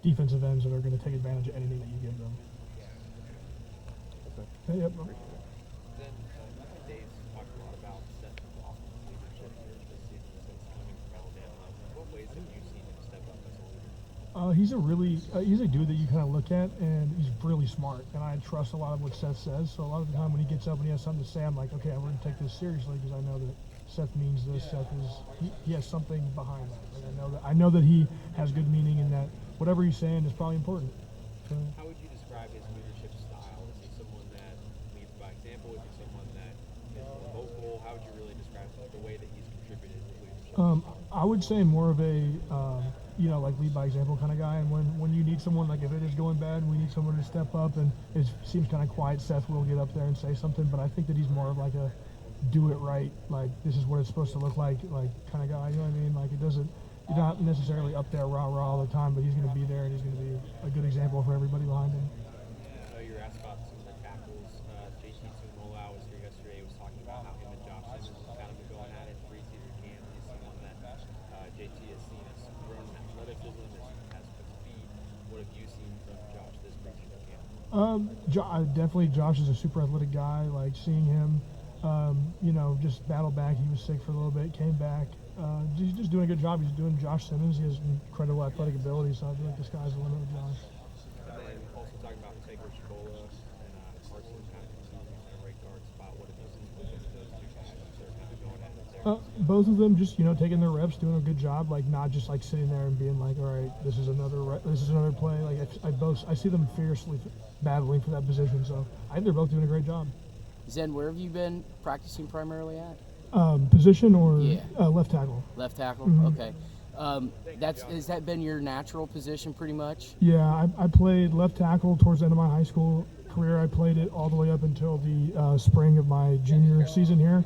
defensive ends that are going to take advantage of anything that you give them. Okay. Yep. Then Dave's talked a lot about Seth Lawson's leadership here this season since coming from Alabama. What ways have you seen him step up as a leader? He's a dude that you kind of look at, and he's really smart, and I trust a lot of what Seth says. So a lot of the time when he gets up and he has something to say, I'm like, okay, I'm going to take this seriously because I know that Seth means this. He has something behind that. Like I know that he has good meaning, and that whatever he's saying is probably important. So, How would you describe his leadership style? Is he someone that leads by example? Is he someone that is more vocal? How would you really describe the way that he's contributed to leadership? I would say more of a like lead by example kind of guy. And when you need someone, like if it is going bad, we need someone to step up, and it seems kind of quiet. Seth will get up there and say something, but I think that he's more of like a do it right, like this is what it's supposed to look like kind of guy. You know what I mean? Like you're not necessarily up there rah all the time, but he's going to be there and he's going to be a good example for everybody behind him. I know you were asked about some of the tackles. JT Tuimoloau was here yesterday. He was talking about how him and Josh Simmons have kind of been going at it preseason camp. He's someone that JT has seen as grown in athleticism, has quick speed. What have you seen from Josh this preseason camp? Definitely Josh is a super athletic guy. Like seeing him, just battle back. He was sick for a little bit, came back. He's just doing a good job. He's doing Josh Simmons. He has incredible athletic ability, so I feel like the sky's the limit with Josh. And then also talking about Taker Chicola and Carson kind of continuing in their right guard spot. What have you seen with those two guys? They're kind of going at it there. Both of them just taking their reps, doing a good job. Like not just like sitting there and being like, all right, this is another play. Like I see them fiercely battling for that position. So I think they're both doing a great job. Zen, where have you been practicing primarily at? Position or left tackle? Left tackle. Mm-hmm. Okay. Has that been your natural position pretty much? Yeah, I played left tackle towards the end of my high school career. I played it all the way up until the spring of my junior season here.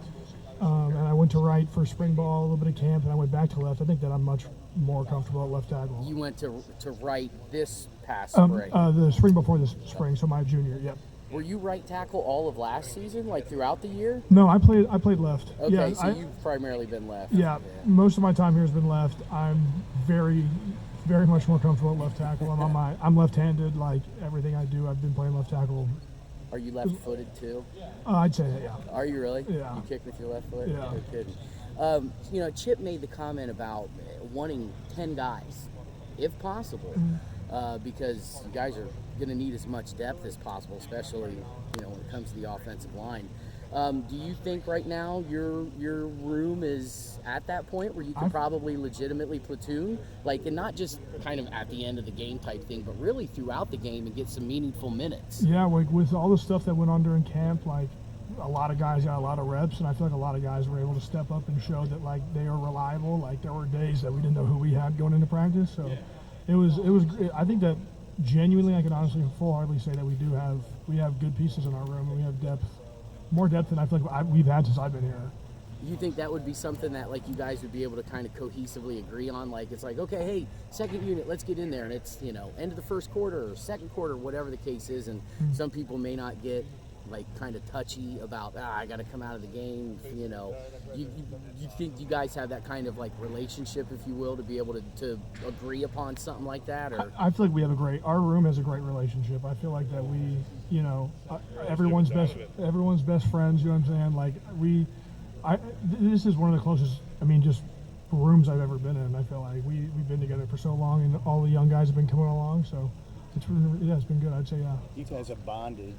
And I went to right for spring ball, a little bit of camp, and I went back to left. I think that I'm much more comfortable at left tackle. You went to right this past spring? The spring before this spring, so my junior, yep. Were you right tackle all of last season, like throughout the year? No, I played left. Okay, yeah, so you've primarily been left. Yeah, most of my time here has been left. I'm very, very much more comfortable at left tackle. I'm left-handed. Like everything I do, I've been playing left tackle. Are you left-footed too? I'd say that, yeah. Are you really? Yeah. You kick with your left foot? Yeah. No kidding. Chip made the comment about wanting 10 guys, if possible, because you guys are going to need as much depth as possible, especially when it comes to the offensive line. Do you think right now your room is at that point where you could probably legitimately platoon, and not just kind of at the end of the game type thing, but really throughout the game and get some meaningful minutes? Yeah, like with all the stuff that went on during camp, like a lot of guys got a lot of reps, and I feel like a lot of guys were able to step up and show that they are reliable. Like there were days that we didn't know who we had going into practice, so it was. I think that genuinely, I can honestly full-heartedly say that we have good pieces in our room, and we have depth. More depth than I feel like we've had since I've been here. You think that would be something that you guys would be able to kind of cohesively agree on? It's okay, hey, second unit, let's get in there, and it's end of the first quarter or second quarter, whatever the case is, and some people may not get kind of touchy about I got to come out of the game. You think you guys have that kind of relationship, if you will, to be able to agree upon something like that? Or I feel like our room has a great relationship. I feel like that we, everyone's best friends. You know what I'm saying? This is one of the closest, just rooms I've ever been in. I feel like we've been together for so long, and all the young guys have been coming along. So it's been good. I'd say yeah. You guys have bonded.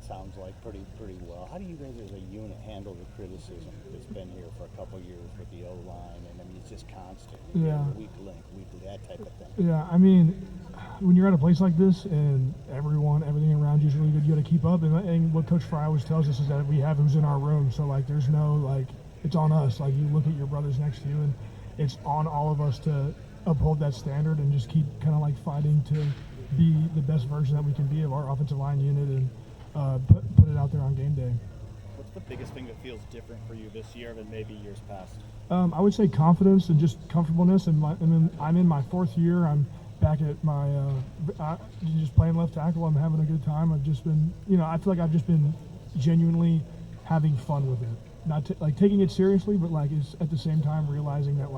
Sounds like pretty well. How do you guys as a unit handle the criticism that's been here for a couple of years with the O-line, and it's just constant, weak link, that type of thing? Yeah, when you're at a place like this and everything around you is really good, you got to keep up. And what Coach Fry always tells us is that we have who's in our room, so there's no it's on us. You look at your brothers next to you, and it's on all of us to uphold that standard and just keep kind of fighting to be the best version that we can be of our offensive line unit and put it out there on game day. What's the biggest thing that feels different for you this year than maybe years past? I would say confidence and just comfortableness. And then I'm in my fourth year. I'm back at my just playing left tackle. I'm having a good time. I've just been, I feel like I've just been genuinely having fun with it. Not taking it seriously, but it's at the same time realizing that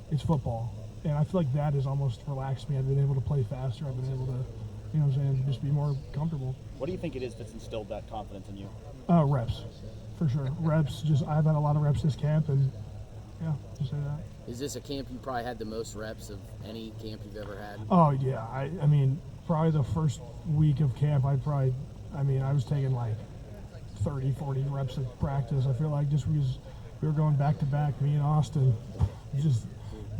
it's football. and I feel like that has almost relaxed me. I've been able to play faster. I've been able to, you know what I'm saying, just be more comfortable. What do you think it is that's instilled that confidence in you? Reps, for sure. Reps. I've had a lot of reps this camp, and yeah, just say that. Is this a camp you probably had the most reps of any camp you've ever had? Oh yeah, I mean, probably the first week of camp, I was taking like 30, 40 reps of practice. I feel like just because we were going back to back, me and Austin, just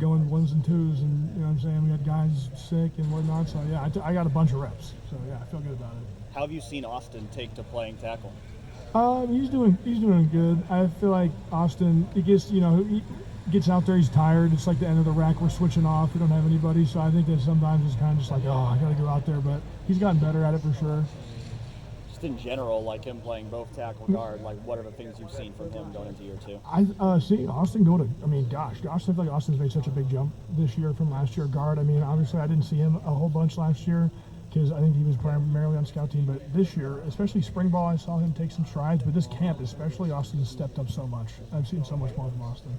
going ones and twos, and you know what I'm saying, we had guys sick and whatnot. So yeah, I got a bunch of reps. So yeah, I feel good about it. How have you seen Austin take to playing tackle? He's doing good. I feel like Austin, he gets out there, he's tired. It's like the end of the rack. We're switching off. We don't have anybody. So I think that sometimes it's kind of just like, oh, I got to go out there. But he's gotten better at it for sure. Just in general, like him playing both tackle guard, like what are the things you've seen from him going into year 2? I see Austin go to, gosh, I feel like Austin's made such a big jump this year from last year guard. I mean, obviously I didn't see him a whole bunch last year because I think he was primarily on scout team. But this year, especially spring ball, I saw him take some strides. But this camp especially, Austin has stepped up so much. I've seen so much more from Austin.